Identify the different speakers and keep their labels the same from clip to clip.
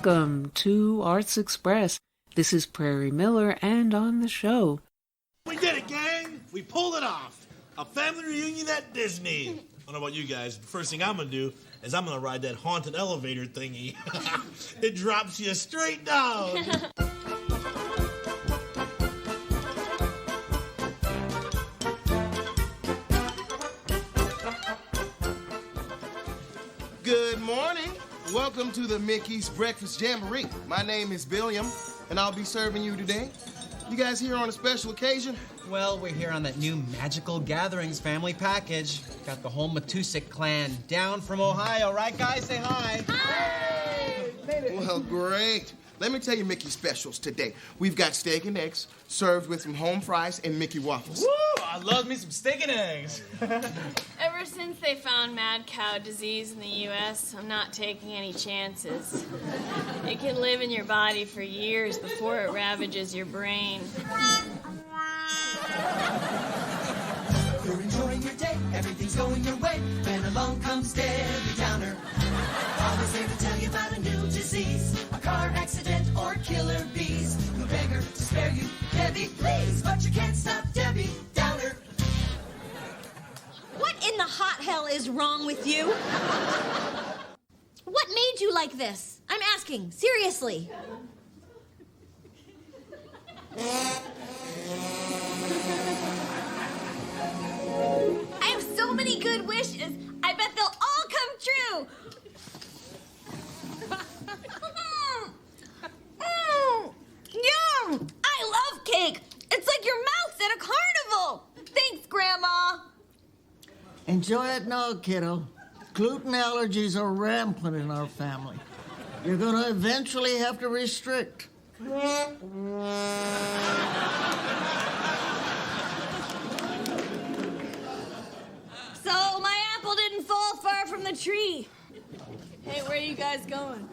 Speaker 1: Welcome to Arts Express. This is Prairie Miller, and on the show.
Speaker 2: We did it, gang! We pulled it off! A family reunion at Disney! I don't know about you guys, the first thing I'm gonna do is I'm gonna ride that haunted elevator thingy. It drops you straight down!
Speaker 3: Good morning. Welcome to the Mickey's Breakfast Jamboree. My name is Billiam, and I'll be serving you today. You guys here on a special occasion?
Speaker 4: Well, we're here on that new Magical Gatherings family package. Got the whole Matusik clan down from Ohio, right, guys? Say hi.
Speaker 3: Hi! Well, great. Let me tell you Mickey specials today. We've got steak and eggs served with some home fries and Mickey waffles.
Speaker 2: Woo! I love me some steak and eggs.
Speaker 5: Ever since they found mad cow disease in the U.S., I'm not taking any chances. It can live in your body for years before it ravages your brain.
Speaker 6: You're enjoying your day, everything's going your way. Then along comes Debbie Downer. Always there to tell you about a new disease, a car accident or killer bees. No beggar to spare you, Debbie, please. But you can't stop Debbie Downer.
Speaker 7: What in the hot hell is wrong with you? What made you like this? I'm asking, seriously. I have so many good wishes. I bet they'll all come true. Yum! I love cake. It's like your mouth's at a carnival. Thanks, Grandma.
Speaker 8: Enjoy it now, kiddo. Gluten allergies are rampant in our family. You're going to eventually have to restrict.
Speaker 7: So my apple didn't fall far from the tree.
Speaker 5: Hey, where are you guys going?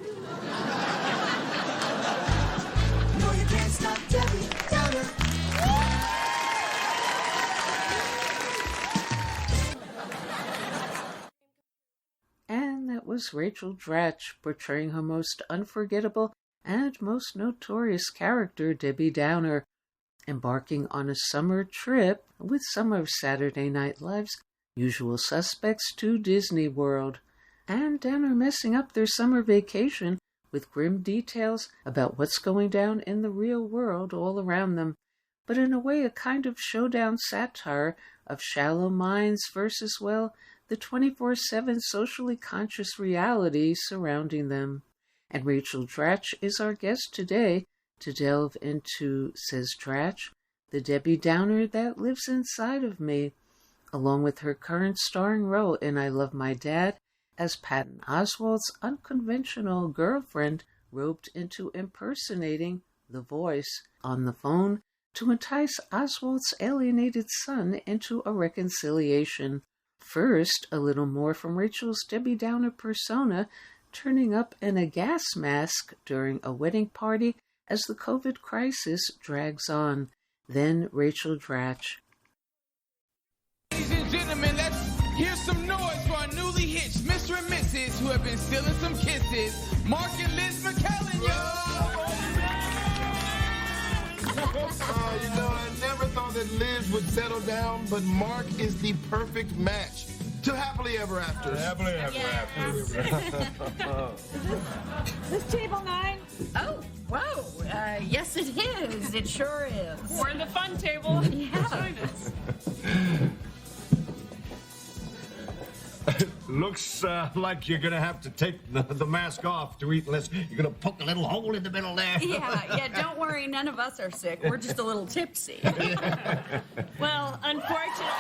Speaker 6: No, you can't stop Debbie Downer.
Speaker 1: And that was Rachel Dratch portraying her most unforgettable and most notorious character, Debbie Downer, embarking on a summer trip with some of Saturday Night Live's usual suspects to Disney World, and Downer messing up their summer vacation with grim details about what's going down in the real world all around them, but in a way a kind of showdown satire of shallow minds versus, well, the 24/7 socially conscious reality surrounding them. And Rachel Dratch is our guest today to delve into, says Dratch, the Debbie Downer that lives inside of me, along with her current starring role in I Love My Dad as Patton Oswalt's unconventional girlfriend roped into impersonating the voice on the phone to entice Oswalt's alienated son into a reconciliation. First, a little more from Rachel's Debbie Downer persona, turning up in a gas mask during a wedding party as the COVID crisis drags on. Then Rachel Dratch.
Speaker 9: Ladies and gentlemen, let's hear some noise for our newly hitched Mr. and Mrs. who have been stealing some kisses. Mark and Liz McKellen, yo!
Speaker 3: I never thought that Liz would settle down, but Mark is the perfect match to happily ever after.
Speaker 2: Happily ever after.
Speaker 10: Is this table 9? Oh, whoa. Yes, it is. It sure is.
Speaker 5: We're in the fun table.
Speaker 10: Yeah.
Speaker 5: Join us.
Speaker 11: Looks like you're gonna have to take the mask off to eat unless you're gonna poke a little hole in the middle there.
Speaker 10: Yeah, don't worry. None of us are sick. We're just a little tipsy.
Speaker 5: Well, unfortunately,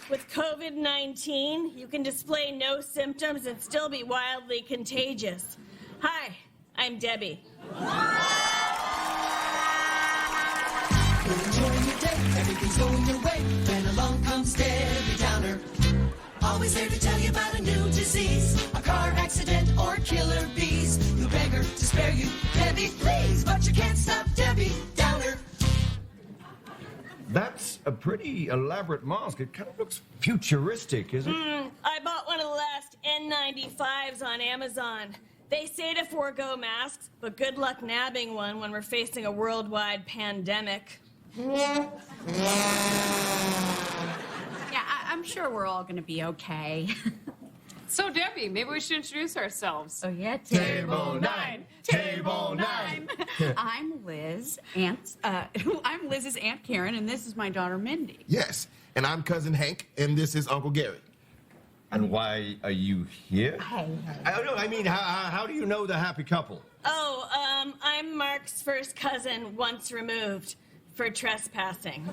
Speaker 5: with COVID-19, you can display no symptoms and still be wildly contagious. Hi, I'm Debbie.
Speaker 6: You're enjoying your day, everything's going your way. Then along comes Debbie Downer. Always there to tell you about a new disease, a car accident or killer bees. No beggar to spare you, Debbie, please. But you can't stop Debbie Downer.
Speaker 11: That's a pretty elaborate mask. It kind of looks futuristic, isn't it?
Speaker 5: I bought one of the N95s on Amazon. They say to forego masks, but good luck nabbing one when we're facing a worldwide pandemic.
Speaker 10: Yeah, I'm sure we're all going to be okay.
Speaker 12: So, Debbie, maybe we should introduce ourselves.
Speaker 10: Oh, yeah.
Speaker 12: Table 9. Table 9.
Speaker 10: I'm Liz. I'm Liz's Aunt Karen, and this is my daughter, Mindy.
Speaker 3: Yes, and I'm Cousin Hank, and this is Uncle Gary.
Speaker 11: And why are you here?
Speaker 10: Hey.
Speaker 11: I don't know. I mean, how do you know the happy couple?
Speaker 5: Oh, I'm Mark's first cousin, once removed, for trespassing.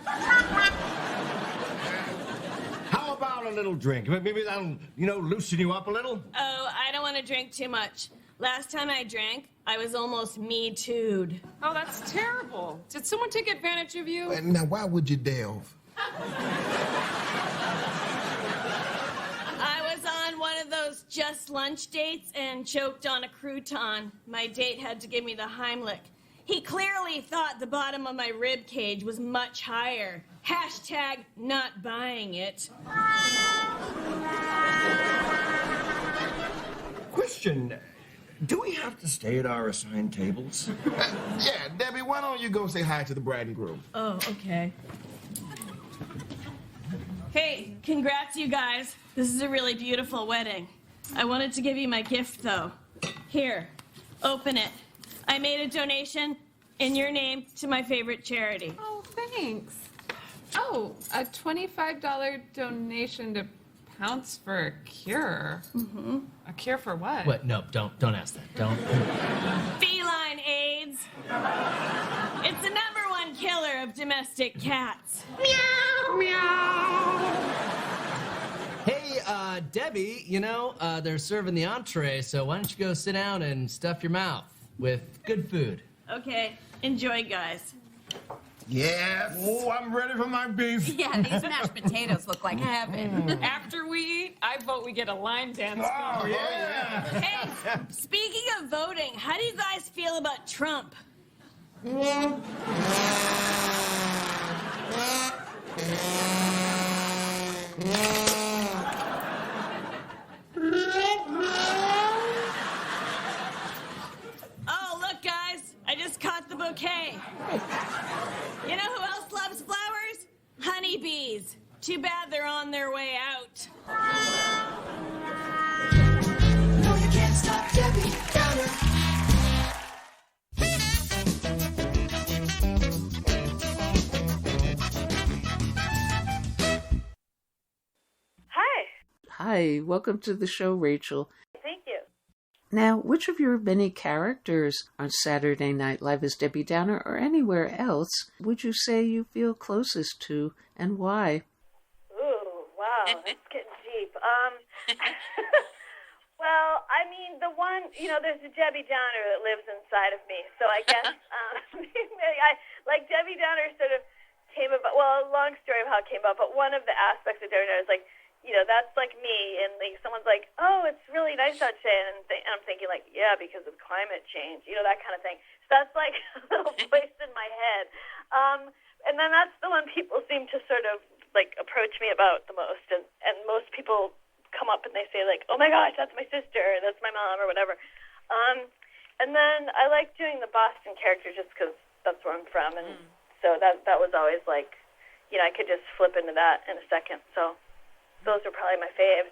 Speaker 11: How about a little drink? Maybe that'll, loosen you up a little?
Speaker 5: Oh, I don't want to drink too much. Last time I drank, I was almost Me Too'd.
Speaker 12: Oh, that's terrible. Did someone take advantage of you?
Speaker 3: Now, why would you delve?
Speaker 5: I was on one of those just lunch dates and choked on a crouton. My date had to give me the Heimlich. He clearly thought the bottom of my rib cage was much higher. Hashtag not buying it.
Speaker 11: Question. Do we have to stay at our assigned tables?
Speaker 3: Yeah, Debbie, why don't you go say hi to the bride and groom?
Speaker 5: Oh, okay. Hey, congrats, you guys. This is a really beautiful wedding. I wanted to give you my gift, though. Here, open it. I made a donation in your name to my favorite charity.
Speaker 12: Oh, thanks. Oh, a $25 donation to Pounce for a cure.
Speaker 5: Mm-hmm.
Speaker 12: A cure for what?
Speaker 4: What? No, don't ask that. Don't.
Speaker 5: Feline AIDS. It's the #1 killer of domestic cats. Meow, meow.
Speaker 4: Hey, Debbie, they're serving the entree, so why don't you go sit down and stuff your mouth with good food?
Speaker 5: Okay, enjoy, guys.
Speaker 3: Yes.
Speaker 11: Oh, I'm ready for my beef.
Speaker 10: Yeah, these mashed potatoes look like heaven.
Speaker 12: After we eat, I vote we get a line dance.
Speaker 11: Oh, yeah.
Speaker 5: Hey, speaking of voting, how do you guys feel about Trump? Oh, look, guys, I just caught the bouquet. You know who else loves flowers? Honeybees. Too bad they're on their way out.
Speaker 6: No, you can't stop Debbie Downer.
Speaker 13: Hi.
Speaker 1: Hi, welcome to the show, Rachel.
Speaker 13: Thank you.
Speaker 1: Now, which of your many characters on Saturday Night Live as Debbie Downer or anywhere else would you say you feel closest to, and why?
Speaker 13: Ooh, wow, that's getting deep. Well, I mean, the one, there's a Debbie Downer that lives inside of me. So I guess, Debbie Downer sort of came about, well, a long story of how it came about, but one of the aspects of Debbie Downer is that's like me, and someone's like, oh, it's really nice out today, and I'm thinking yeah, because of climate change, that kind of thing. So that's like a little voice in my head. And then that's the one people seem to sort of approach me about the most, and most people come up and they say oh my gosh, that's my sister, or that's my mom, or whatever. And then I like doing the Boston character just because that's where I'm from, and so that was always I could just flip into that in a second. So those are probably my faves.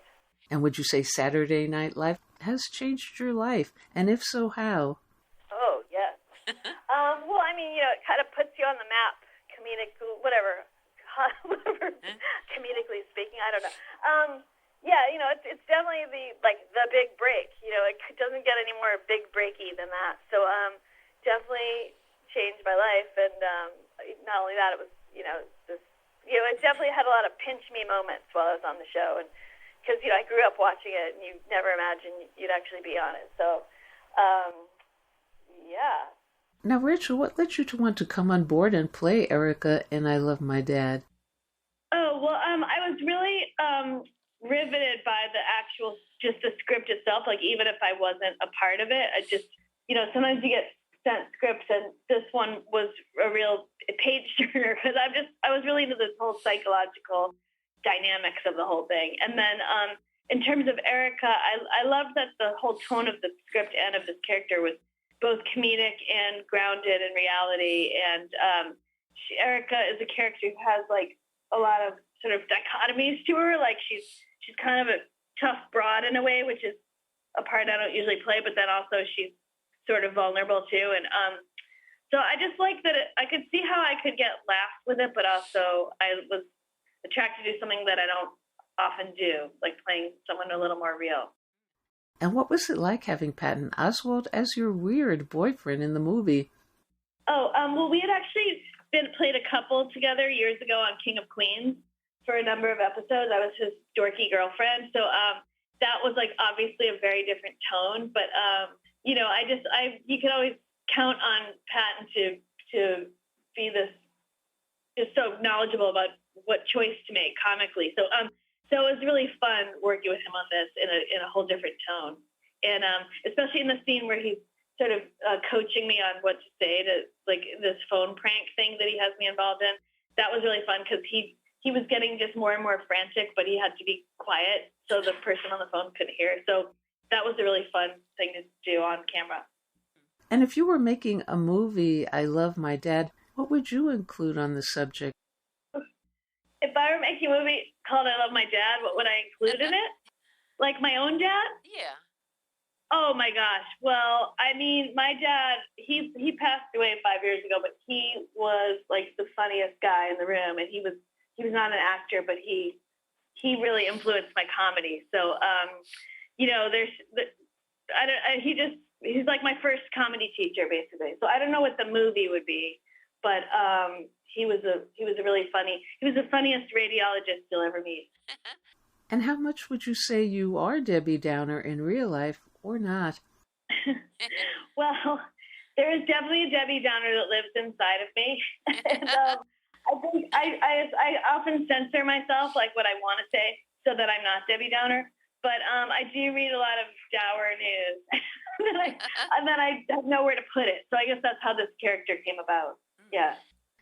Speaker 1: And would you say Saturday Night Live has changed your life? And if so, how?
Speaker 13: Oh, yes. Well, I mean, it kind of puts you on the map, whatever, comedically speaking, I don't know. Yeah, it's definitely the big break. It doesn't get any more big breaky than that. So, definitely changed my life. And not only that, it was, it definitely had a lot of pinch me moments while I was on the show, and because I grew up watching it, and you never imagined you'd actually be on it. So, yeah.
Speaker 1: Now, Rachel, what led you to want to come on board and play Erica in I Love My Dad?
Speaker 13: Oh well, I was really riveted by just the script itself. Even if I wasn't a part of it, I just sometimes you get sent scripts, and this one was a real page turner because I was really into this whole psychological dynamics of the whole thing. And then in terms of Erica, I love that the whole tone of the script and of this character was both comedic and grounded in reality. And Erica is a character who has like a lot of sort of dichotomies to her. Like she's kind of a tough broad in a way, which is a part I don't usually play, but then also she's sort of vulnerable too. And so I just like that I could see how I could get laughs with it, but also I was attracted to something that I don't often do, like playing someone a little more real.
Speaker 1: And what was it like having Patton Oswalt as your weird boyfriend in the movie?
Speaker 13: Oh, well, we had actually played a couple together years ago on King of Queens for a number of episodes. I was his dorky girlfriend, so that was like obviously a very different tone. But you know, you could always count on Patton to be this just so knowledgeable about what choice to make comically. So so it was really fun working with him on this in a whole different tone, and especially in the scene where he's sort of coaching me on what to say to like this phone prank thing that he has me involved in. That was really fun because he was getting just more and more frantic, but he had to be quiet so the person on the phone couldn't hear. So that was a really fun thing to do on camera.
Speaker 1: And if you were making a movie, I Love My Dad, what would you include on the subject?
Speaker 13: If I were making a movie called I Love My Dad, what would I include in it? Like my own dad?
Speaker 14: Yeah.
Speaker 13: Oh my gosh. Well, I mean, my dad, he passed away 5 years ago, but he was like the funniest guy in the room, and he was not an actor, but he really influenced my comedy. So, you know, he's like my first comedy teacher, basically. So I don't know what the movie would be, but he was the funniest radiologist you'll ever meet.
Speaker 1: And how much would you say you are Debbie Downer in real life or not?
Speaker 13: Well, there is definitely a Debbie Downer that lives inside of me. And I think I often censor myself, like what I want to say, so that I'm not Debbie Downer. But I do read a lot of dour news, and then I have nowhere to put it. So I guess that's how this character came about. Yeah.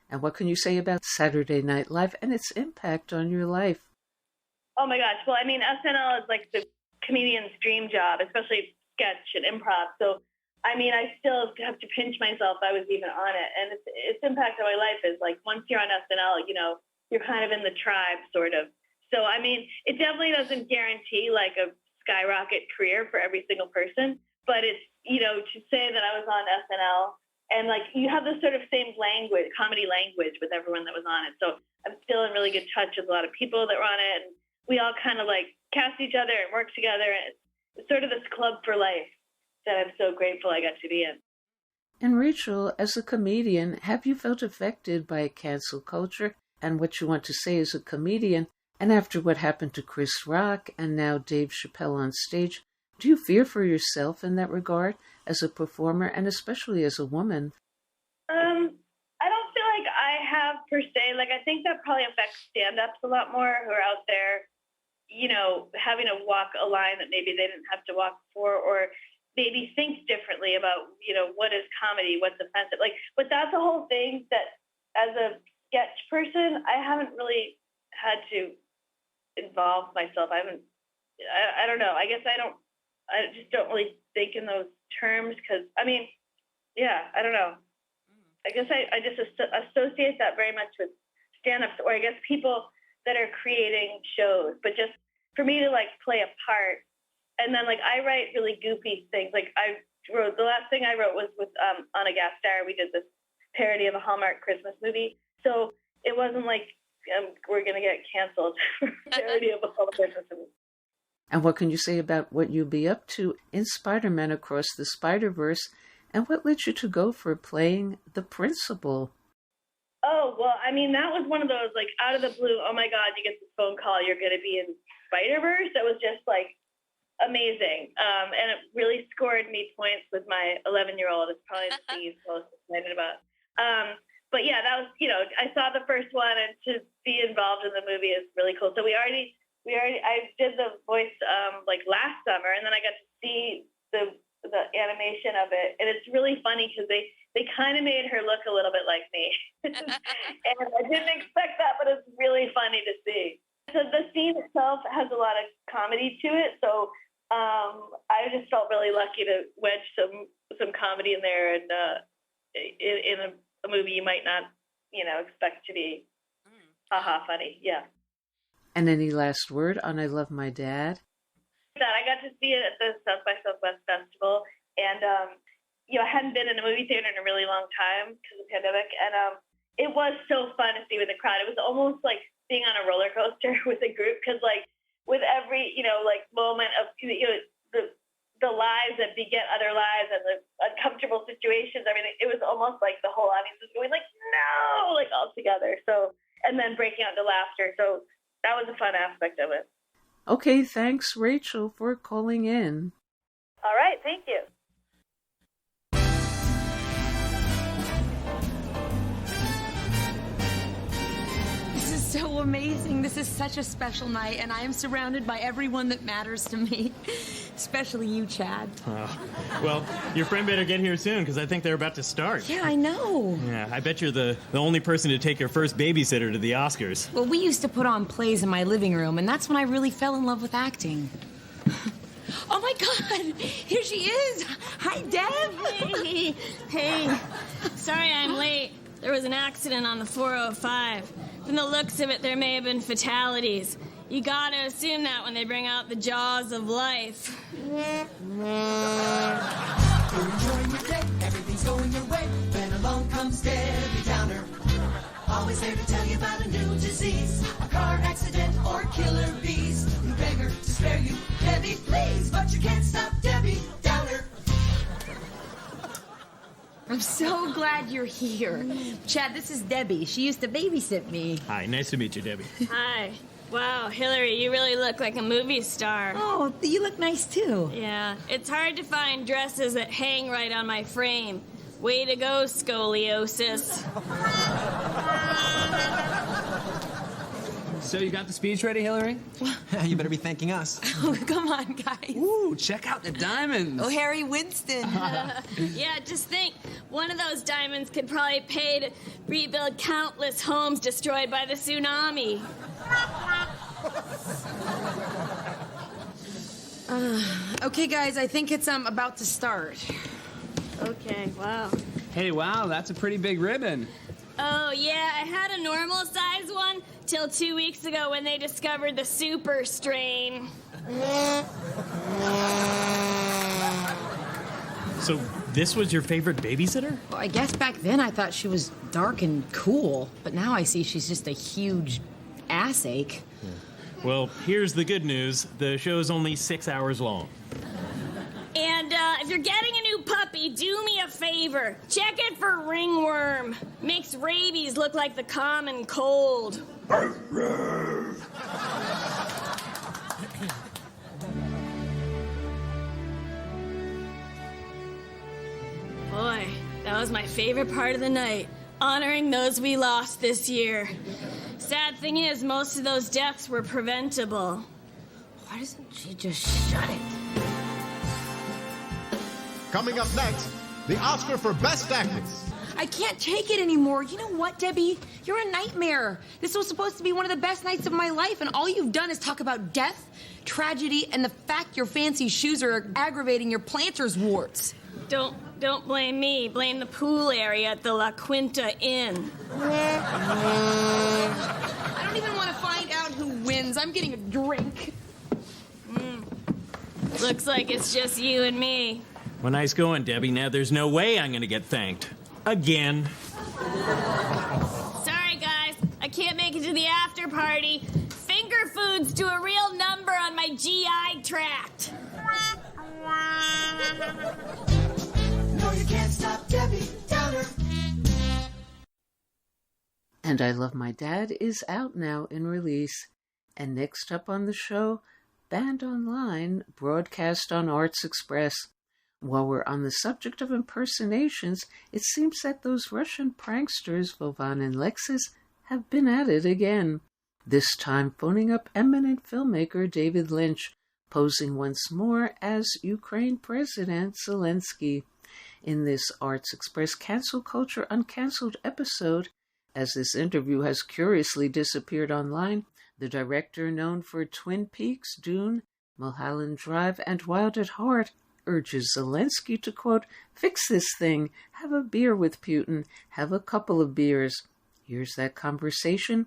Speaker 1: And what can you say about Saturday Night Live and its impact on your life?
Speaker 13: Oh my gosh. Well, I mean, SNL is like the comedian's dream job, especially sketch and improv. So, I mean, I still have to pinch myself I was even on it. And its impact on my life is like, once you're on SNL, you know, you're kind of in the tribe, sort of. So, I mean, it definitely doesn't guarantee like a skyrocket career for every single person. But it's, you know, to say that I was on SNL and like you have this sort of same language, comedy language with everyone that was on it. So I'm still in really good touch with a lot of people that were on it. And we all kind of like cast each other and work together. And it's sort of this club for life that I'm so grateful I got to be in.
Speaker 1: And Rachel, as a comedian, have you felt affected by cancel culture and what you want to say as a comedian? And after what happened to Chris Rock and now Dave Chappelle on stage, do you fear for yourself in that regard as a performer and especially as a woman?
Speaker 13: I don't feel like I have per se. Like, I think that probably affects stand-ups a lot more who are out there, you know, having to walk a line that maybe they didn't have to walk before, or maybe think differently about, you know, what is comedy, what's offensive. Like, but that's a whole thing that as a sketch person, I haven't really had to involve myself. I don't know. I guess I just don't really think in those terms because, I mean, yeah, I don't know. I guess I just associate that very much with stand-ups, or I guess people that are creating shows. But just for me to, like, play a part, and then, like, I write really goofy things. Like, the last thing I wrote was with On a Gas Star. We did this parody of a Hallmark Christmas movie. So it wasn't like we're going to get canceled for parody of a Hallmark Christmas movie.
Speaker 1: And what can you say about what you'll be up to in Spider-Man Across the Spider-Verse, and what led you to go for playing the principal?
Speaker 13: Oh, well, I mean, that was one of those, like, out of the blue, oh my God, you get this phone call, you're going to be in Spider-Verse. That was just, like, amazing. And it really scored me points with my 11-year-old. It's probably the thing he's most excited about. But yeah, that was, you know, I saw the first one, and to be involved in the movie is really cool. So I did the voice like last summer, and then I got to see the animation of it, and it's really funny because they kind of made her look a little bit like me, and I didn't expect that, but it's really funny to see. So the scene itself has a lot of comedy to it. So I just felt really lucky to wedge some comedy in there, and in a movie you might not, expect to be haha funny. Yeah.
Speaker 1: And any last word on I Love My Dad?
Speaker 13: That I got to see it at the South by Southwest Festival, and I hadn't been in a movie theater in a really long time because of the pandemic, and it was so fun to see with the crowd. It was almost like being on a roller coaster with a group, because like with every moment of the lives that beget other lives and the uncomfortable situations, everything, it was almost like the whole audience was going like no, like all together. So, and then breaking out into laughter. So that was a fun aspect of it.
Speaker 1: Okay, thanks, Rachel, for calling in.
Speaker 13: All right, thank you.
Speaker 14: This is so amazing. This is such a special night, and I am surrounded by everyone that matters to me, especially you, Chad.
Speaker 15: Well, your friend better get here soon, because I think they're about to start.
Speaker 14: Yeah, I know.
Speaker 15: Yeah, I bet you're the only person to take your first babysitter to the Oscars.
Speaker 14: Well, we used to put on plays in my living room, and that's when I really fell in love with acting. Oh, my God. Here she is. Hi, Deb.
Speaker 5: Hey. Sorry I'm late. There was an accident on the 405. From the looks of it, there may have been fatalities. You gotta assume that when they bring out the jaws of life.
Speaker 6: You're enjoying your day, everything's going your way. Then along comes Debbie Downer. Always there to tell you about a new disease, a car accident or killer bees. You beg her to spare you, Debbie, please, but you can't stop Debbie Downer.
Speaker 14: I'm so glad you're here. Chad, this is Debbie. She used to babysit me.
Speaker 15: Hi, nice to meet you, Debbie.
Speaker 5: Hi. Wow, Hillary, you really look like a movie star.
Speaker 14: Oh, you look nice, too.
Speaker 5: Yeah, it's hard to find dresses that hang right on my frame. Way to go, scoliosis.
Speaker 16: So you got the speech ready, Hillary? You better be thanking us.
Speaker 14: Oh, come on, guys.
Speaker 16: Ooh, check out the diamonds.
Speaker 14: Oh, Harry Winston.
Speaker 5: Yeah, just think, one of those diamonds could probably pay to rebuild countless homes destroyed by the tsunami.
Speaker 14: Okay, guys, I think it's about to start.
Speaker 5: Okay, wow.
Speaker 16: Hey, wow, that's a pretty big ribbon.
Speaker 5: Oh, yeah, I had a normal size one till 2 weeks ago when they discovered the super strain.
Speaker 15: So this was your favorite babysitter?
Speaker 14: Well, I guess back then I thought she was dark and cool, but now I see she's just a huge ass ache.
Speaker 15: Well, here's the good news. The show's only 6 hours long.
Speaker 5: And if you're getting a new puppy, do me a favor. Check it for ringworm. Makes rabies look like the common cold. Boy, that was my favorite part of the night. Honoring those we lost this year. Sad thing is, most of those deaths were preventable.
Speaker 14: Why doesn't she just shut it?
Speaker 17: Coming up next, the Oscar for Best Actress.
Speaker 14: I can't take it anymore. You know what, Debbie? You're a nightmare. This was supposed to be one of the best nights of my life, and all you've done is talk about death, tragedy, and the fact your fancy shoes are aggravating your planter's warts.
Speaker 5: Don't blame me. Blame the pool area at the La Quinta Inn.
Speaker 14: I don't even want to find out who wins. I'm getting a drink.
Speaker 5: Looks like it's just you and me.
Speaker 15: Well, nice going, Debbie. Now there's no way I'm going to get thanked. Again.
Speaker 5: Sorry, guys. I can't make it to the after party. Finger foods do a real number on my GI tract.
Speaker 6: No, you can't stop Debbie Downer.
Speaker 1: And I Love My Dad is out now in release. And next up on the show, Banned Online, broadcast on Arts Express. While we're on the subject of impersonations, it seems that those Russian pranksters, Vovan and Lexus, have been at it again. This time phoning up eminent filmmaker David Lynch, posing once more as Ukraine President Zelensky. In this Arts Express Cancel Culture Uncancelled episode, as this interview has curiously disappeared online, The director, known for Twin Peaks, Dune, Mulholland Drive, and Wild at Heart, urges Zelensky to, quote, fix this thing, have a beer with Putin, have a couple of beers. Here's that conversation.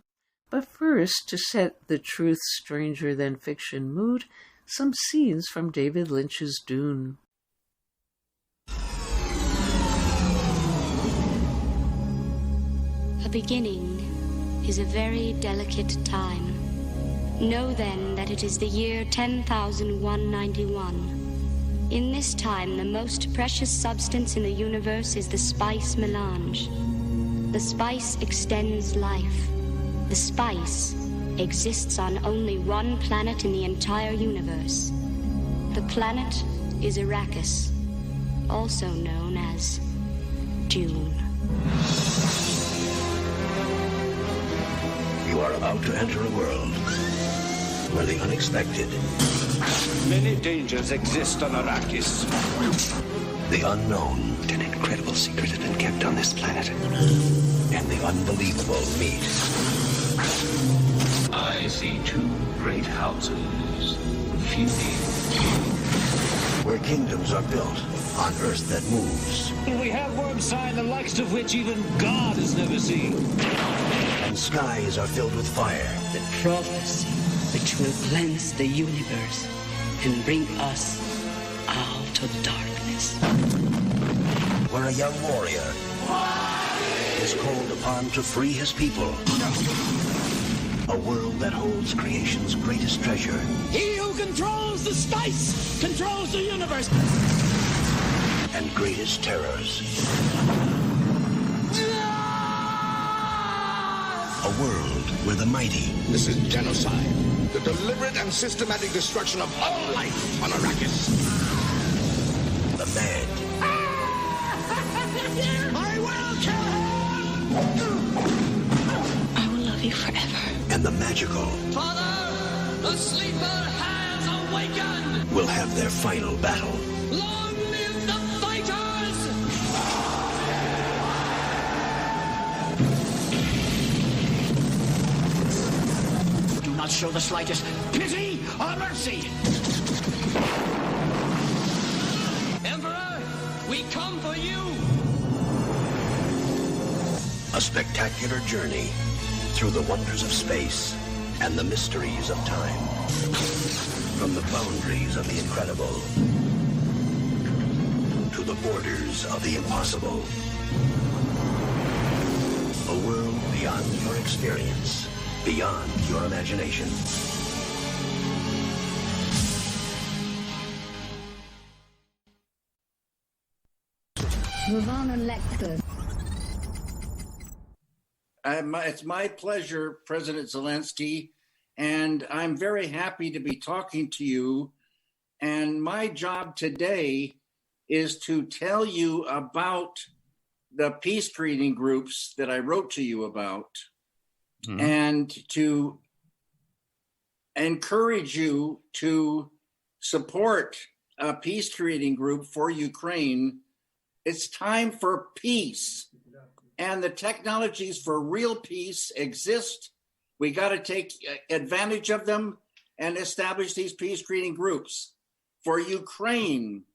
Speaker 1: But first, to set the truth stranger than fiction mood, some scenes from David Lynch's Dune.
Speaker 18: A beginning is a very delicate time. Know then that it is the year 10,191. In this time, the most precious substance in the universe is the spice melange. The spice extends life. The spice exists on only one planet in the entire universe. The planet is Arrakis, also known as Dune.
Speaker 19: You are about to enter a world where the unexpected.
Speaker 20: Many dangers exist on Arrakis.
Speaker 19: The unknown. An incredible secret has been kept on this planet. And the unbelievable meet.
Speaker 20: I see two great houses feuding.
Speaker 19: Where kingdoms are built on earth that moves.
Speaker 20: We have Wormside, the likes of which even God has never seen.
Speaker 19: And skies are filled with fire.
Speaker 21: The prophecy which will cleanse the universe and bring us out of darkness.
Speaker 19: Where a young warrior is called upon to free his people. A world that holds creation's greatest treasure.
Speaker 20: He who controls the spice controls the universe.
Speaker 19: And greatest terrors. A world where the mighty.
Speaker 20: This is genocide. The deliberate and systematic destruction of all life on Arrakis.
Speaker 19: The mad.
Speaker 20: I will kill him!
Speaker 21: I will love you forever.
Speaker 19: And the magical.
Speaker 20: Father, the sleeper has awakened!
Speaker 19: Will have their final battle.
Speaker 20: Long live the fighters! Do not show the slightest pity or mercy! Emperor, we come for you!
Speaker 19: A spectacular journey through the wonders of space and the mysteries of time. From the boundaries of the incredible to the borders of the impossible. A world beyond your experience, beyond your imagination.
Speaker 22: It's my pleasure, President Zelensky, and I'm very happy to be talking to you. And my job today is to tell you about the peace creating groups that I wrote to you about, and to encourage you to support a peace creating group for Ukraine. It's time for peace. And the technologies for real peace exist. We got to take advantage of them and establish these peace creating groups. For Ukraine,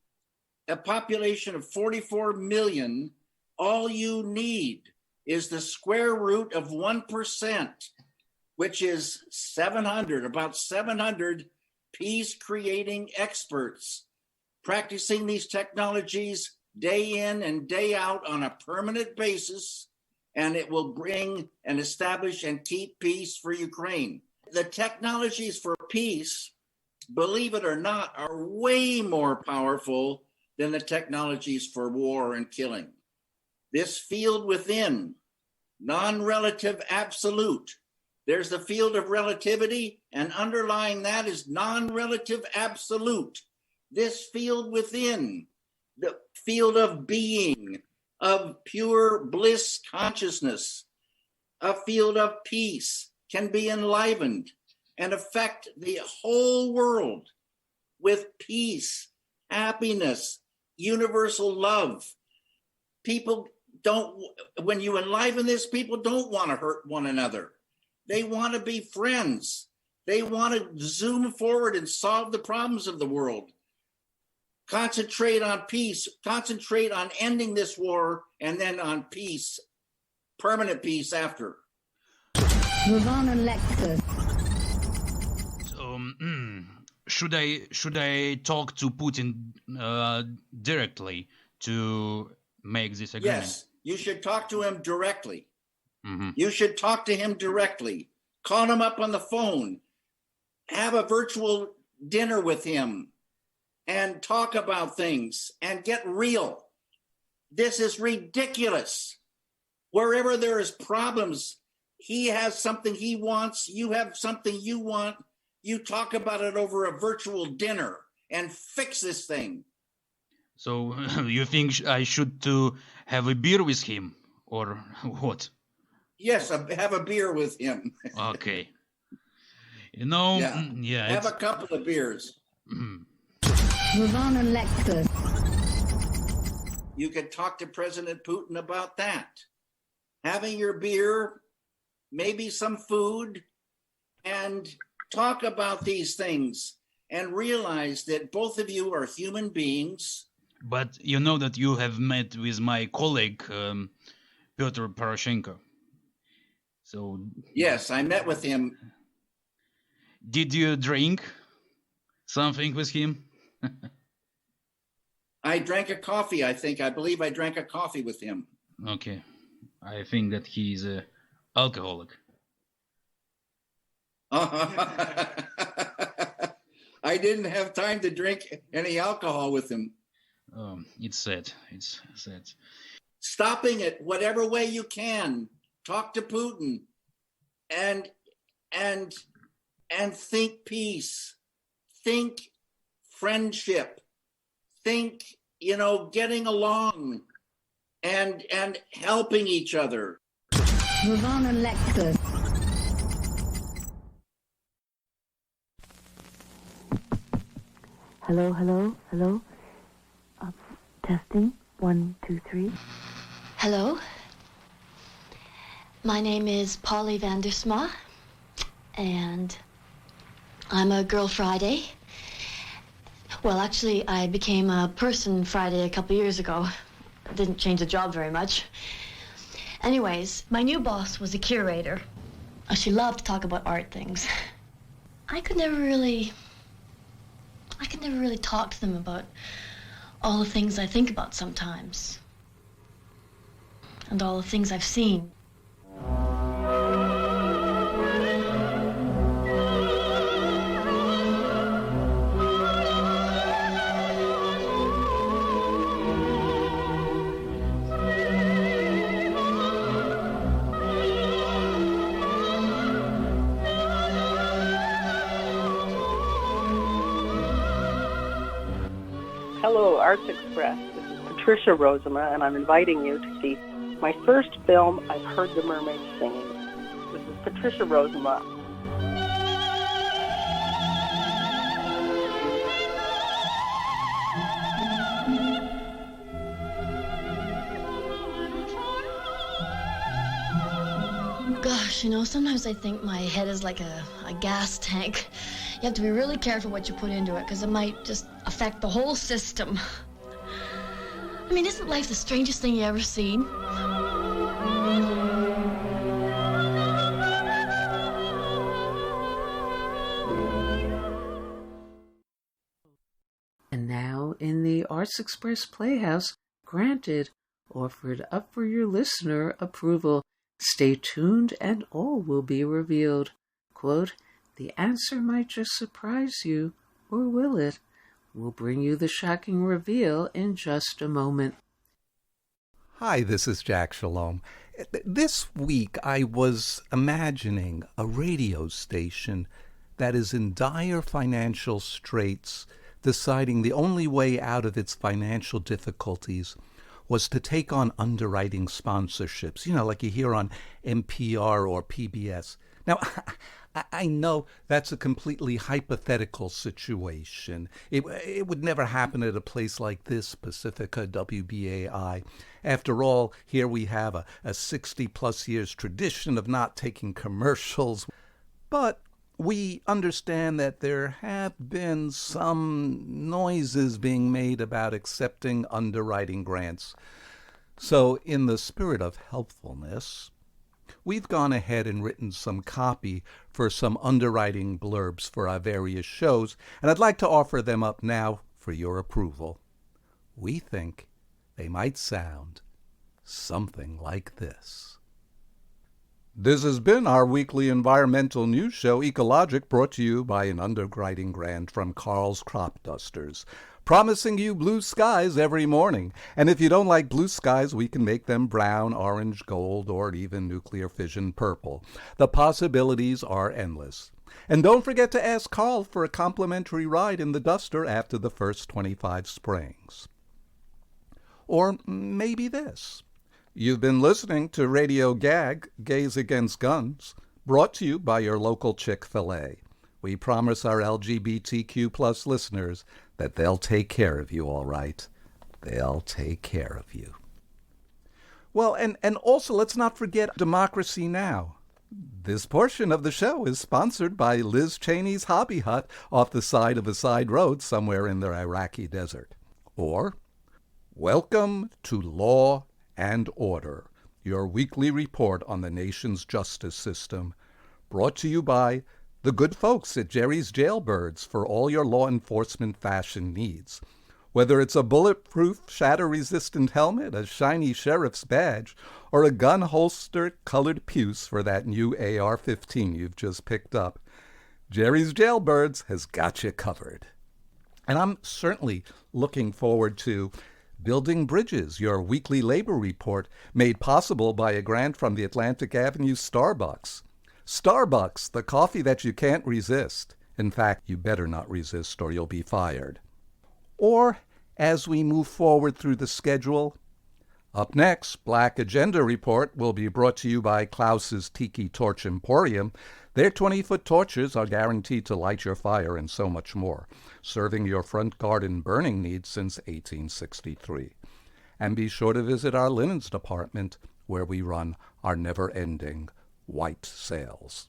Speaker 22: a population of 44 million, all you need is the square root of 1%, which is about 700 peace creating experts practicing these technologies day in and day out on a permanent basis, and it will bring and establish and keep peace for Ukraine. The technologies for peace, believe it or not, are way more powerful than the technologies for war and killing. This field within, non-relative absolute. There's the field of relativity, and underlying that is non-relative absolute. This field within, the field of being, of pure bliss consciousness, a field of peace can be enlivened and affect the whole world with peace, happiness, universal love. People don't, when you enliven this, people don't want to hurt one another. They want to be friends. They want to zoom forward and solve the problems of the world. Concentrate on peace, concentrate on ending this war, and then on peace, permanent peace after.
Speaker 7: Ravana Lexus.
Speaker 8: So, should I talk to Putin directly to make this agreement?
Speaker 22: Yes, you should talk to him directly.
Speaker 8: Mm-hmm.
Speaker 22: You should talk to him directly. Call him up on the phone. Have a virtual dinner with him and talk about things and get real. This is ridiculous. Wherever there is problems, he has something he wants, you have something you want. You talk about it over a virtual dinner and fix this thing.
Speaker 8: So you think I should to have a beer with him or what?
Speaker 22: Yes, have a beer with him.
Speaker 8: Okay. You know,
Speaker 22: have a couple of beers.
Speaker 7: Ravana Lexus.
Speaker 22: You could talk to President Putin about that. Having your beer, maybe some food, and talk about these things and realize that both of you are human beings.
Speaker 8: But you know that you have met with my colleague, Pyotr Poroshenko. So
Speaker 22: yes, I met with him.
Speaker 8: Did you drink something with him?
Speaker 22: I drank a coffee, I believe I drank a coffee with him.
Speaker 8: Okay. I think that he's an alcoholic.
Speaker 22: I didn't have time to drink any alcohol with him.
Speaker 8: It's sad. It's sad.
Speaker 22: Stopping it whatever way you can. Talk to Putin and think peace. Think friendship. Think, getting along and helping each other.
Speaker 7: Ravana Lexus.
Speaker 23: Hello, hello, hello. Testing. 1, 2, 3.
Speaker 24: Hello. My name is Polly Vandersma, and I'm a girl Friday. Well, actually, I became a person Friday a couple years ago. Didn't change the job very much. Anyways, my new boss was a curator. She loved to talk about art things. I could never really talk to them about all the things I think about sometimes. And all the things I've seen.
Speaker 25: Hello, Arts Express. This is Patricia Rosema, and I'm inviting you to see my first film, I've Heard the Mermaids Singing. This is Patricia Rosema.
Speaker 24: Gosh, sometimes I think my head is like a gas tank. You have to be really careful what you put into it, because it might just affect the whole system. I mean, isn't life the strangest thing you ever seen?
Speaker 1: And now in the Arts Express Playhouse, granted, offered up for your listener approval. Stay tuned and all will be revealed. Quote, the answer might just surprise you, or will it? We'll bring you the shocking reveal in just a moment.
Speaker 26: Hi, this is Jack Shalom. This week I was imagining a radio station that is in dire financial straits, deciding the only way out of its financial difficulties was to take on underwriting sponsorships, like you hear on NPR or PBS. Now, I know that's a completely hypothetical situation. It would never happen at a place like this, Pacifica WBAI. After all, here we have a 60-plus years tradition of not taking commercials. But we understand that there have been some noises being made about accepting underwriting grants. So in the spirit of helpfulness, we've gone ahead and written some copy for some underwriting blurbs for our various shows, and I'd like to offer them up now for your approval. We think they might sound something like this. This has been our weekly environmental news show, Ecologic, brought to you by an underwriting grant from Carl's Crop Dusters, promising you blue skies every morning. And if you don't like blue skies, we can make them brown, orange, gold, or even nuclear fission purple. The possibilities are endless. And don't forget to ask Carl for a complimentary ride in the Duster after the first 25 sprayings. Or maybe this. You've been listening to Radio Gag, Gays Against Guns, brought to you by your local Chick-fil-A. We promise our LGBTQ plus listeners that they'll take care of you, all right. They'll take care of you. Well, and also let's not forget Democracy Now! This portion of the show is sponsored by Liz Cheney's Hobby Hut off the side of a side road somewhere in the Iraqi desert. Or, Welcome to Law and Order, your weekly report on the nation's justice system, brought to you by the good folks at Jerry's Jailbirds for all your law enforcement fashion needs. Whether it's a bulletproof, shatter-resistant helmet, a shiny sheriff's badge, or a gun holster colored puce for that new AR-15 you've just picked up, Jerry's Jailbirds has got you covered. And I'm certainly looking forward to Building Bridges, your weekly labor report, made possible by a grant from the Atlantic Avenue Starbucks. Starbucks, the coffee that you can't resist. In fact, you better not resist or you'll be fired. Or, as we move forward through the schedule, up next, Black Agenda Report will be brought to you by Klaus's Tiki Torch Emporium. Their 20-foot torches are guaranteed to light your fire and so much more, serving your front garden burning needs since 1863. And be sure to visit our linens department, where we run our never-ending white sales.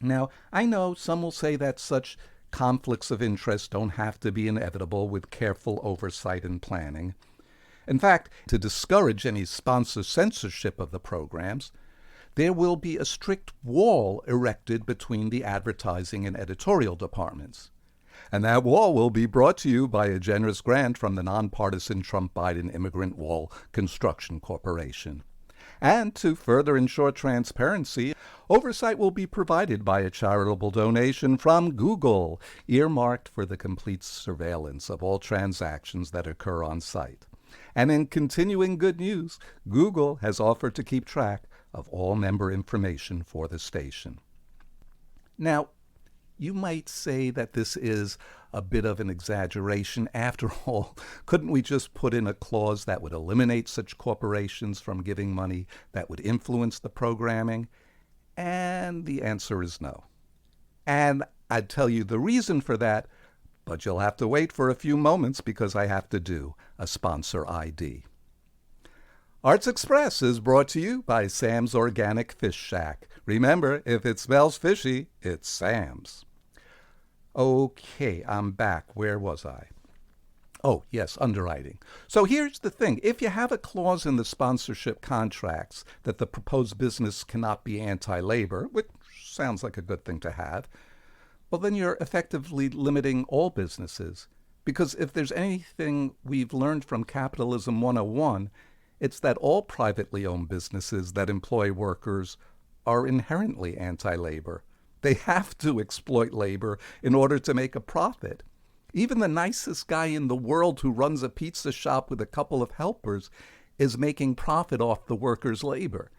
Speaker 26: Now, I know some will say that such conflicts of interest don't have to be inevitable with careful oversight and planning. In fact, to discourage any sponsor censorship of the programs, there will be a strict wall erected between the advertising and editorial departments. And that wall will be brought to you by a generous grant from the nonpartisan Trump-Biden Immigrant Wall Construction Corporation. And to further ensure transparency, oversight will be provided by a charitable donation from Google, earmarked for the complete surveillance of all transactions that occur on site. And in continuing good news, Google has offered to keep track of all member information for the station. Now, you might say that this is a bit of an exaggeration. After all, couldn't we just put in a clause that would eliminate such corporations from giving money that would influence the programming? And the answer is no. And I'd tell you the reason for that, but you'll have to wait for a few moments because I have to do a sponsor ID. Arts Express is brought to you by Sam's Organic Fish Shack. Remember, if it smells fishy, it's Sam's. Okay, I'm back. Where was I? Oh, yes, underwriting. So here's the thing. If you have a clause in the sponsorship contracts that the proposed business cannot be anti-labor, which sounds like a good thing to have, well, then you're effectively limiting all businesses. Because if there's anything we've learned from Capitalism 101, it's that all privately owned businesses that employ workers are inherently anti-labor. They have to exploit labor in order to make a profit. Even the nicest guy in the world who runs a pizza shop with a couple of helpers is making profit off the workers' labor.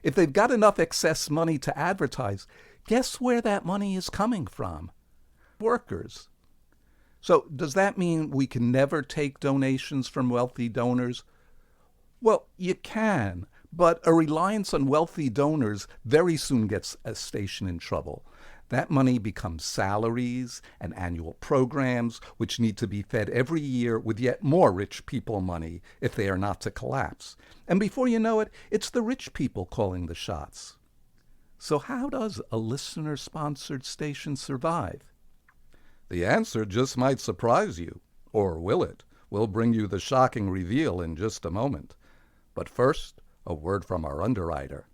Speaker 26: If they've got enough excess money to advertise, guess where that money is coming from? Workers. So does that mean we can never take donations from wealthy donors? Well, you can, But a reliance on wealthy donors very soon gets a station in trouble. That money becomes salaries and annual programs, which need to be fed every year with yet more rich people money if they are not to collapse. And before you know it, it's the rich people calling the shots. So how does a listener-sponsored station survive? The answer just might surprise you. Or will it? We'll bring you the shocking reveal in just a moment. But first, a word from our underwriter.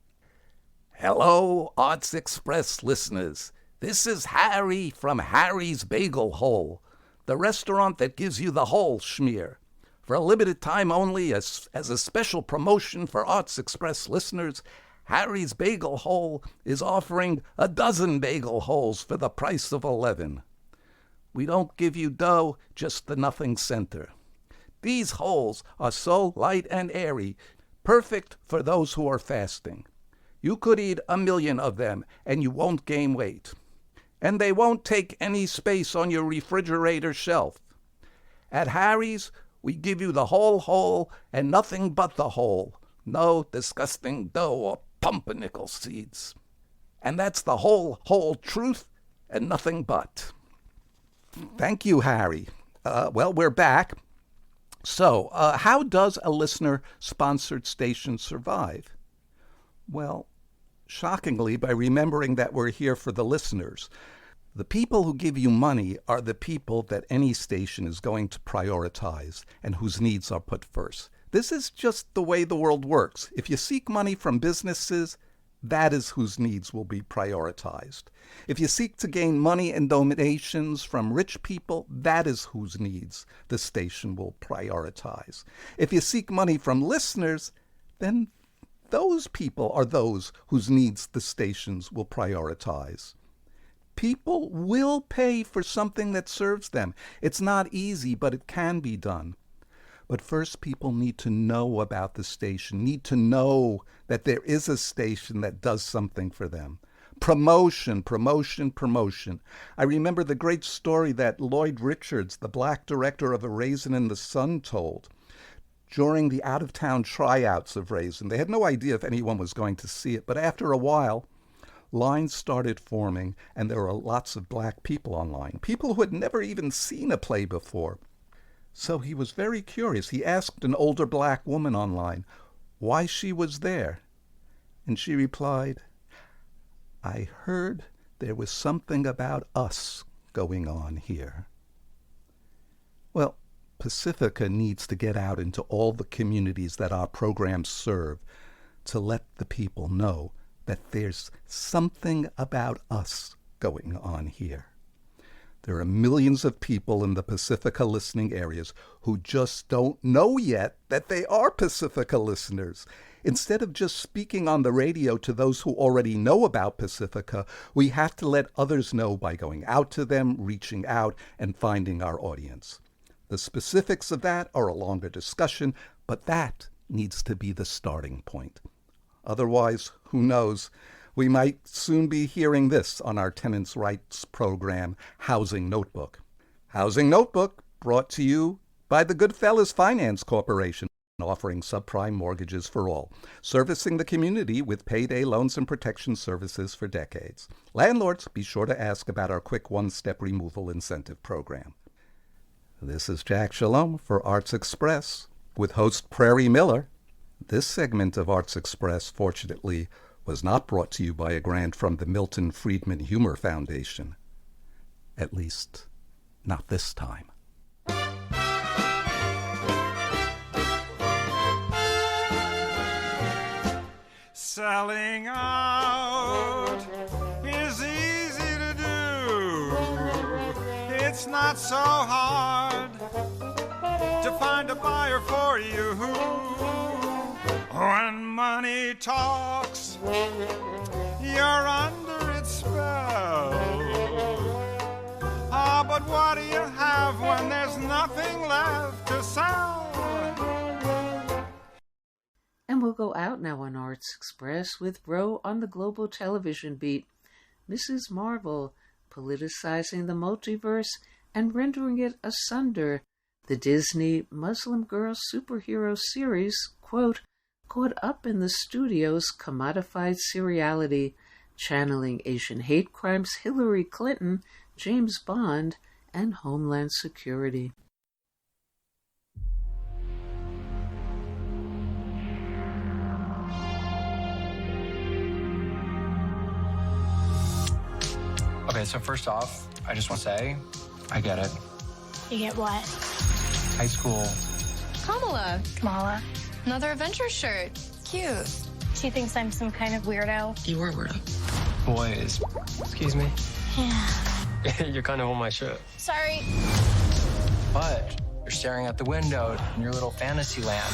Speaker 26: Hello, Arts Express listeners. This is Harry from Harry's Bagel Hole, the restaurant that gives you the whole schmear. For a limited time only, as a special promotion for Arts Express listeners, Harry's Bagel Hole is offering a dozen bagel holes for the price of 11. We don't give you dough, just the nothing center. These holes are so light and airy, perfect for those who are fasting. You could eat 1,000,000 of them and you won't gain weight. And they won't take any space on your refrigerator shelf. At Harry's, we give you the whole hole and nothing but the hole. No disgusting dough or pumpernickel seeds. And that's the whole truth and nothing but. Thank you, Harry. Well, we're back. So, how does a listener-sponsored station survive? Well, shockingly, by remembering that we're here for the listeners. The people who give you money are the people that any station is going to prioritize and whose needs are put first. This is just the way the world works. If you seek money from businesses, that is whose needs will be prioritized. If you seek to gain money and donations from rich people, that is whose needs the station will prioritize. If you seek money from listeners, then those people are those whose needs the stations will prioritize. People will pay for something that serves them. It's not easy, but it can be done. But first, people need to know about the station, need to know that there is a station that does something for them. Promotion, promotion, promotion. I remember the great story that Lloyd Richards, the black director of A Raisin in the Sun, told. During the out-of-town tryouts of Raisin, they had no idea if anyone was going to see it, but after a while, lines started forming, and there were lots of black people online, people who had never even seen a play before. So he was very curious. He asked an older black woman online why she was there. And she replied, "I heard there was something about us going on here." Well, Pacifica needs to get out into all the communities that our programs serve to let the people know that there's something about us going on here. There are millions of people in the Pacifica listening areas who just don't know yet that they are Pacifica listeners. Instead of just speaking on the radio to those who already know about Pacifica, we have to let others know by going out to them, reaching out, and finding our audience. The specifics of that are a longer discussion, but that needs to be the starting point. Otherwise, who knows? We might soon be hearing this on our tenants' rights program, Housing Notebook. Housing Notebook, brought to you by the Goodfellas Finance Corporation, offering subprime mortgages for all, servicing the community with payday loans and protection services for decades. Landlords, be sure to ask about our quick one-step removal incentive program. This is Jack Shalom for Arts Express with host Prairie Miller. This segment of Arts Express, fortunately, was not brought to you by a grant from the Milton Friedman Humor Foundation. At least, not this time.
Speaker 2: Selling out is easy to do. It's not so hard to find a buyer for you. When money talks, you're under its spell. Ah, but what do you have when there's nothing left to sell?
Speaker 1: And we'll go out now on Arts Express with Roe on the Global Television Beat. Mrs. Marvel, politicizing the multiverse and rendering it asunder. The Disney Muslim Girl superhero series, quote, caught up in the studio's commodified seriality, channeling Asian hate crimes, Hillary Clinton, James Bond, and Homeland Security.
Speaker 3: Okay, so first off, I just want to say, I get it.
Speaker 4: You get what?
Speaker 3: High school.
Speaker 4: Kamala. Another adventure shirt. Cute. She thinks I'm some kind of weirdo.
Speaker 9: You are a weirdo.
Speaker 3: Boys.
Speaker 9: Excuse me.
Speaker 4: Yeah.
Speaker 9: You're kind of on my shirt.
Speaker 4: Sorry.
Speaker 3: But you're staring out the window in your little fantasy land.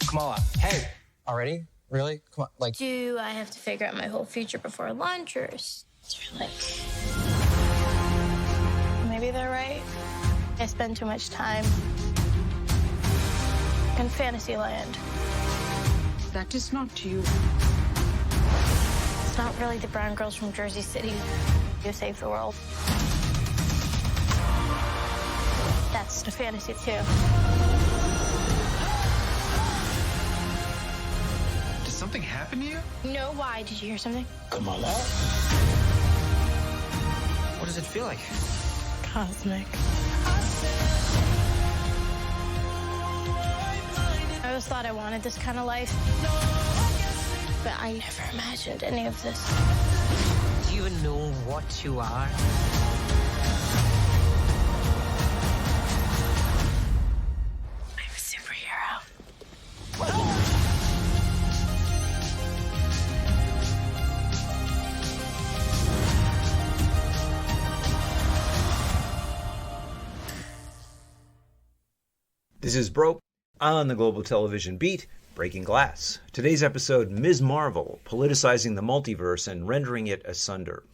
Speaker 3: Kamala, hey, already? Really? Come on, like...
Speaker 4: Do I have to figure out my whole future before lunch, or is there like... Maybe they're right. I spend too much time in fantasy land.
Speaker 9: That is not you.
Speaker 4: It's not really the brown girls from Jersey City who save the world. That's the fantasy, too.
Speaker 9: Did something happen to you?
Speaker 4: No, why? Did you hear something?
Speaker 9: Kamala? What does it feel like?
Speaker 4: Cosmic. I always thought I wanted this kind of life, but I never imagined any of this.
Speaker 9: Do you even know what you are?
Speaker 4: I'm a superhero.
Speaker 10: This is Broke on the Global Television Beat, Breaking Glass. Today's episode, Ms. Marvel, politicizing the multiverse and rendering it asunder.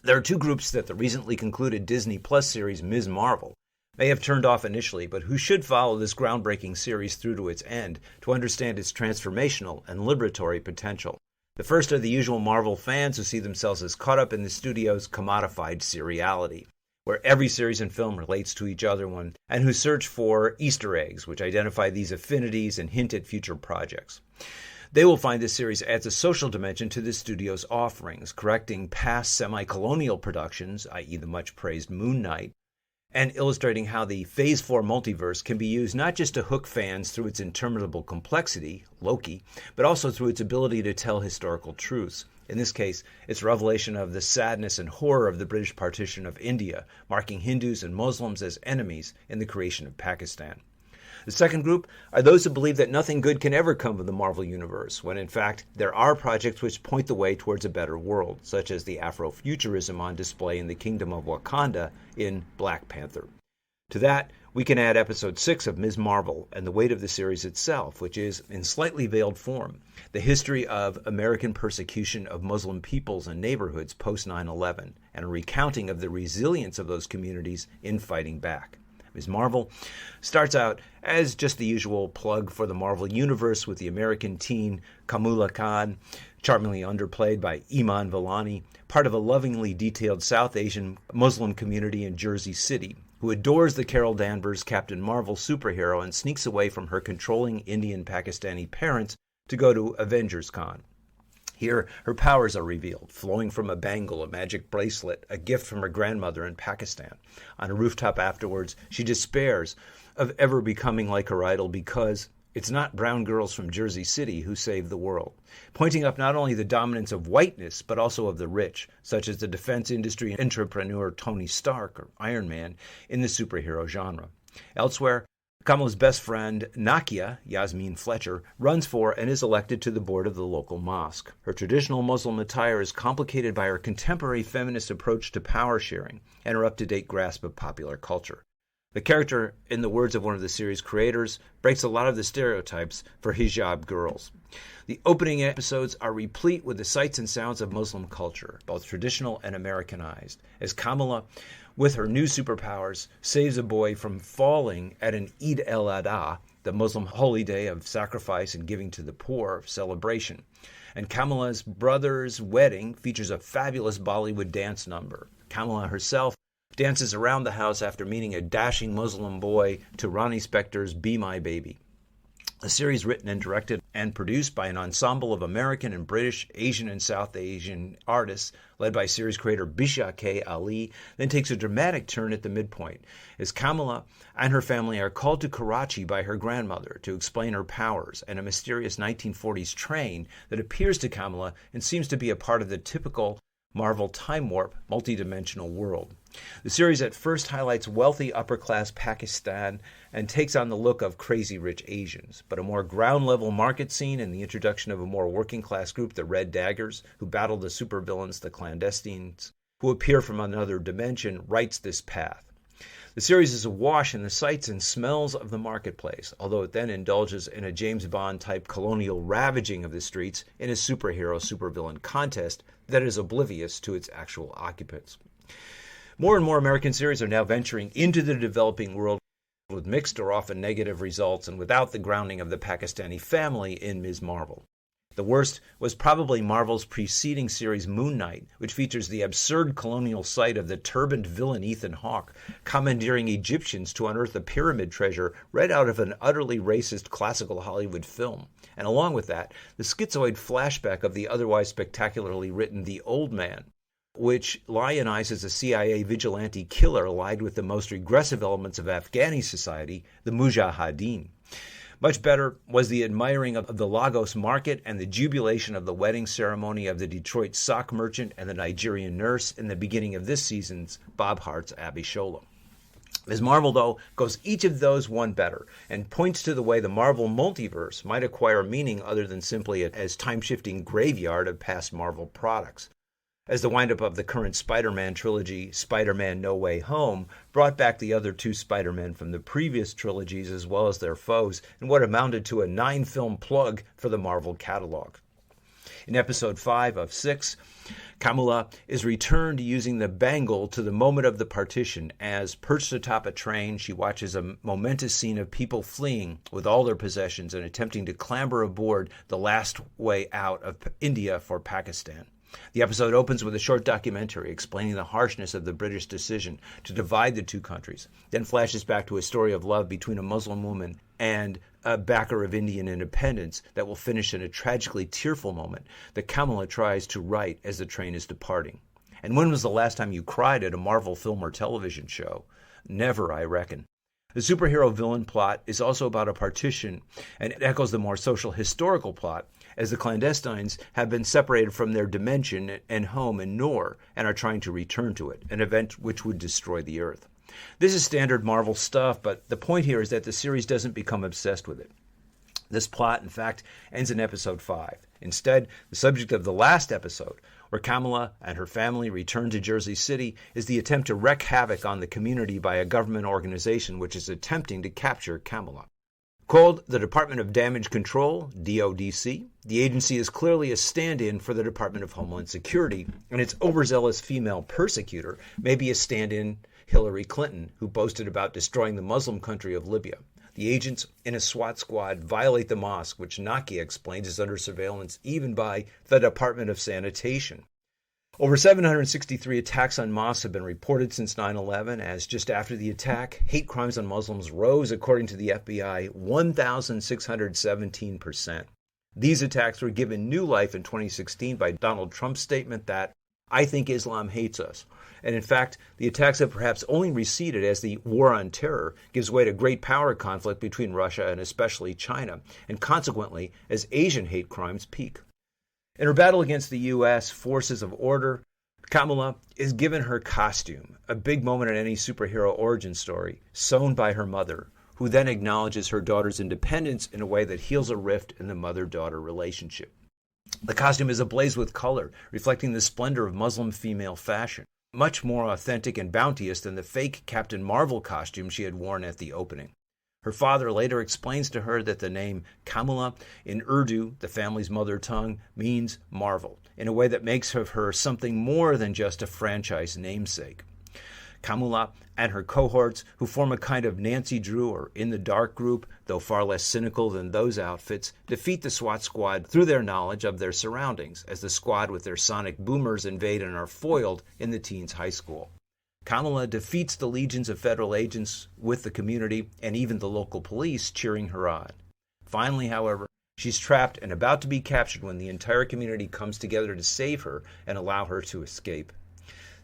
Speaker 10: There are two groups that the recently concluded Disney Plus series Ms. Marvel may have turned off initially, but who should follow this groundbreaking series through to its end to understand its transformational and liberatory potential. The first are the usual Marvel fans who see themselves as caught up in the studio's commodified seriality, where every series and film relates to each other one, and who search for Easter eggs, which identify these affinities and hint at future projects. They will find this series adds a social dimension to the studio's offerings, correcting past semi-colonial productions, i.e. the much-praised Moon Knight, and illustrating how the Phase 4 multiverse can be used not just to hook fans through its interminable complexity, Loki, but also through its ability to tell historical truths. In this case, its revelation of the sadness and horror of the British partition of India, marking Hindus and Muslims as enemies in the creation of Pakistan. The second group are those who believe that nothing good can ever come of the Marvel Universe, when in fact there are projects which point the way towards a better world, such as the Afrofuturism on display in the Kingdom of Wakanda in Black Panther. To that, we can add episode 6 of Ms. Marvel and the weight of the series itself, which is, in slightly veiled form, the history of American persecution of Muslim peoples and neighborhoods post 9/11, and a recounting of the resilience of those communities in fighting back. Ms. Marvel starts out as just the usual plug for the Marvel Universe with the American teen Kamala Khan, charmingly underplayed by Iman Vellani, part of a lovingly detailed South Asian Muslim community in Jersey City, who adores the Carol Danvers Captain Marvel superhero and sneaks away from her controlling Indian-Pakistani parents to go to Avengers Con. Here, her powers are revealed, flowing from a bangle, a magic bracelet, a gift from her grandmother in Pakistan. On a rooftop afterwards, she despairs of ever becoming like her idol because it's not brown girls from Jersey City who save the world, pointing up not only the dominance of whiteness, but also of the rich, such as the defense industry entrepreneur Tony Stark, or Iron Man, in the superhero genre. Elsewhere, Kamala's best friend, Nakia, Yasmin Fletcher, runs for and is elected to the board of the local mosque. Her traditional Muslim attire is complicated by her contemporary feminist approach to power sharing and her up-to-date grasp of popular culture. The character, in the words of one of the series' creators, breaks a lot of the stereotypes for hijab girls. The opening episodes are replete with the sights and sounds of Muslim culture, both traditional and Americanized, as Kamala, with her new superpowers, saves a boy from falling at an Eid el-Adha, the Muslim holy day of sacrifice and giving to the poor celebration. And Kamala's brother's wedding features a fabulous Bollywood dance number. Kamala herself dances around the house after meeting a dashing Muslim boy to Ronnie Spector's Be My Baby. A series written and directed and produced by an ensemble of American and British, Asian and South Asian artists led by series creator Bisha K. Ali, then takes a dramatic turn at the midpoint as Kamala and her family are called to Karachi by her grandmother to explain her powers and a mysterious 1940s train that appears to Kamala and seems to be a part of the typical Marvel time warp multidimensional world. The series at first highlights wealthy upper-class Pakistan and takes on the look of crazy rich Asians, but a more ground-level market scene and the introduction of a more working-class group, the Red Daggers, who battle the supervillains, the clandestines, who appear from another dimension, writes this path. The series is awash in the sights and smells of the marketplace, although it then indulges in a James Bond-type colonial ravaging of the streets in a superhero-supervillain contest that is oblivious to its actual occupants. More and more American series are now venturing into the developing world with mixed or often negative results and without the grounding of the Pakistani family in Ms. Marvel. The worst was probably Marvel's preceding series Moon Knight, which features the absurd colonial sight of the turbaned villain Ethan Hawke commandeering Egyptians to unearth a pyramid treasure right out of an utterly racist classical Hollywood film. And along with that, the schizoid flashback of the otherwise spectacularly written The Old Man, which lionizes a CIA vigilante killer allied with the most regressive elements of Afghani society, the Mujahideen. Much better was the admiring of the Lagos market and the jubilation of the wedding ceremony of the Detroit sock merchant and the Nigerian nurse in the beginning of this season's Bob Hart's Abby Sholem. Ms. Marvel, though, goes each of those one better and points to the way the Marvel multiverse might acquire meaning other than simply as time-shifting graveyard of past Marvel products. As the windup of the current Spider-Man trilogy, Spider-Man No Way Home, brought back the other two Spider-Men from the previous trilogies as well as their foes in what amounted to a 9-film plug for the Marvel catalog. In episode 5 of 6, Kamala is returned using the bangle to the moment of the partition as, perched atop a train, she watches a momentous scene of people fleeing with all their possessions and attempting to clamber aboard the last way out of India for Pakistan. The episode opens with a short documentary explaining the harshness of the British decision to divide the two countries, then flashes back to a story of love between a Muslim woman and a backer of Indian independence that will finish in a tragically tearful moment that Kamala tries to write as the train is departing. And when was the last time you cried at a Marvel film or television show? Never, I reckon. The superhero villain plot is also about a partition, and it echoes the more social historical plot, as the clandestines have been separated from their dimension and home in Noor and are trying to return to it, an event which would destroy the Earth. This is standard Marvel stuff, but the point here is that the series doesn't become obsessed with it. This plot, in fact, ends in episode 5. Instead, the subject of the last episode, where Kamala and her family return to Jersey City, is the attempt to wreak havoc on the community by a government organization which is attempting to capture Kamala. Called the Department of Damage Control, DODC, the agency is clearly a stand-in for the Department of Homeland Security, and its overzealous female persecutor may be a stand-in Hillary Clinton, who boasted about destroying the Muslim country of Libya. The agents in a SWAT squad violate the mosque, which Nakia explains is under surveillance even by the Department of Sanitation. Over 763 attacks on mosques have been reported since 9/11, as just after the attack, hate crimes on Muslims rose, according to the FBI, 1,617%. These attacks were given new life in 2016 by Donald Trump's statement that, "I think Islam hates us." And in fact, the attacks have perhaps only receded as the war on terror gives way to great power conflict between Russia and especially China, and consequently as Asian hate crimes peak. In her battle against the U.S. forces of order, Kamala is given her costume, a big moment in any superhero origin story, sewn by her mother, who then acknowledges her daughter's independence in a way that heals a rift in the mother-daughter relationship. The costume is ablaze with color, reflecting the splendor of Muslim female fashion, much more authentic and bounteous than the fake Captain Marvel costume she had worn at the opening. Her father later explains to her that the name Kamala in Urdu, the family's mother tongue, means marvel, in a way that makes of her something more than just a franchise namesake. Kamala and her cohorts, who form a kind of Nancy Drew or In the Dark group, though far less cynical than those outfits, defeat the SWAT squad through their knowledge of their surroundings, as the squad with their sonic boomers invade and are foiled in the teens' high school. Kamala defeats the legions of federal agents with the community and even the local police cheering her on. Finally, however, she's trapped and about to be captured when the entire community comes together to save her and allow her to escape.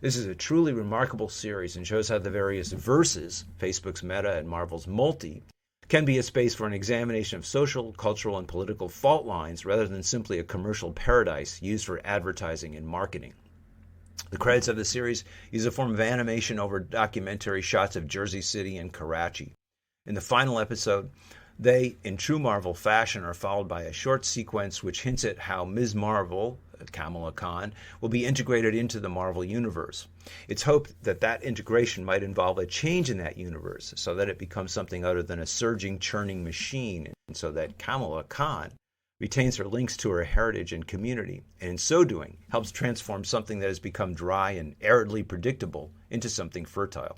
Speaker 10: This is a truly remarkable series and shows how the various verses, Facebook's Meta and Marvel's Multi, can be a space for an examination of social, cultural, and political fault lines rather than simply a commercial paradise used for advertising and marketing. The credits of the series use a form of animation over documentary shots of Jersey City and Karachi. In the final episode, they, in true Marvel fashion, are followed by a short sequence which hints at how Ms. Marvel, Kamala Khan, will be integrated into the Marvel Universe. It's hoped that that integration might involve a change in that universe so that it becomes something other than a surging, churning machine, and so that Kamala Khan retains her links to her heritage and community, and in so doing helps transform something that has become dry and aridly predictable into something fertile.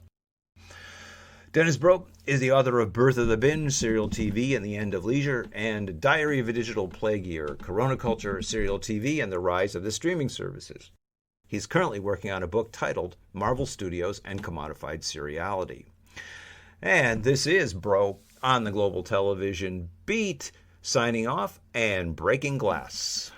Speaker 10: Dennis Brope is the author of Birth of the Bin, Serial TV and the End of Leisure, and Diary of a Digital Plague Year, Corona Culture, Serial TV, and the Rise of the Streaming Services. He's currently working on a book titled Marvel Studios and Commodified Seriality. And this is Bro on the Global Television Beat, signing off and breaking glass.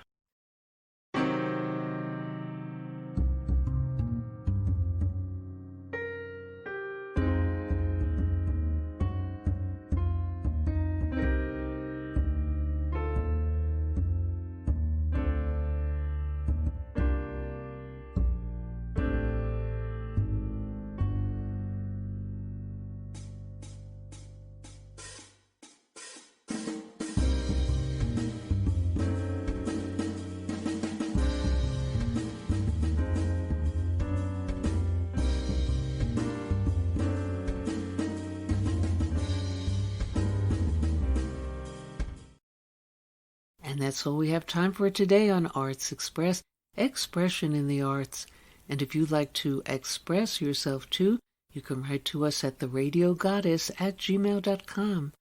Speaker 1: And that's all we have time for today on Arts Express, Expression in the Arts. And if you'd like to express yourself too, you can write to us at theradiogoddess@gmail.com.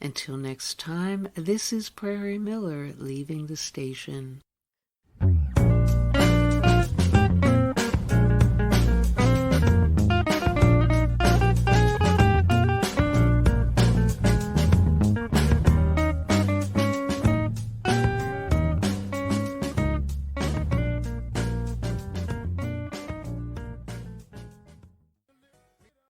Speaker 1: Until next time, this is Prairie Miller leaving the station.